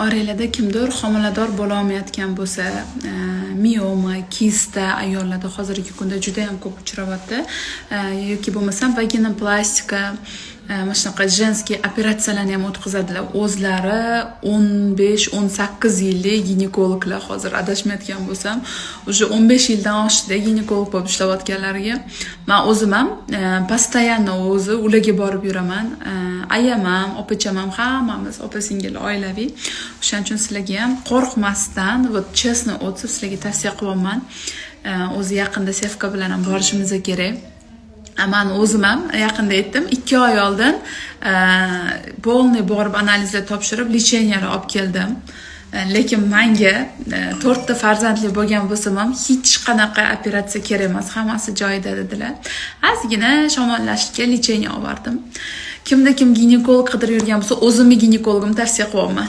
Oilada kimdir homilador bo'la olmayotgan bo'lsa, mioma, kista ayollarda hozirgi kunda juda ham ko'p uchrayapti. Yoki bo'lmasam vaginoplastika, mana shunaqa jenskiy operatsiyalarni ham o'tkazadilar. O'zlari 15-18 yillik ginekologlar, hozir adashmayotgan bo'lsam, уже 15 yildan oshdi ginekolog bo'lib ishlayotganlarga. Men o'zim ham постоянно ularga borib yuraman. Ayam ham, opacham ham, hammamiz opa-singil oilaviy. O'shaning uchun sizlarga ham qo'rqmasdan, chestno o'tib sizlarga tavsiya qilaman. O'zi yaqinda Sevka bilan ham borishimiz kerak. Men o'zim ham yaqinda aytdim, 2 oy oldin polniy borib analizlar topshirib, lecheniyalar olib keldim. Lekin menga 4 ta farzandli bo'lgan bo'lsam ham hech qanaqa operatsiya kerak emas, hammasi joyida dedilar. Ozgina shamollashga lecheniya olib bordim. Kimda kim ginekolog qidirib yurgan bo'lsa, o'zimni ginekologimni tavsiya qilaman.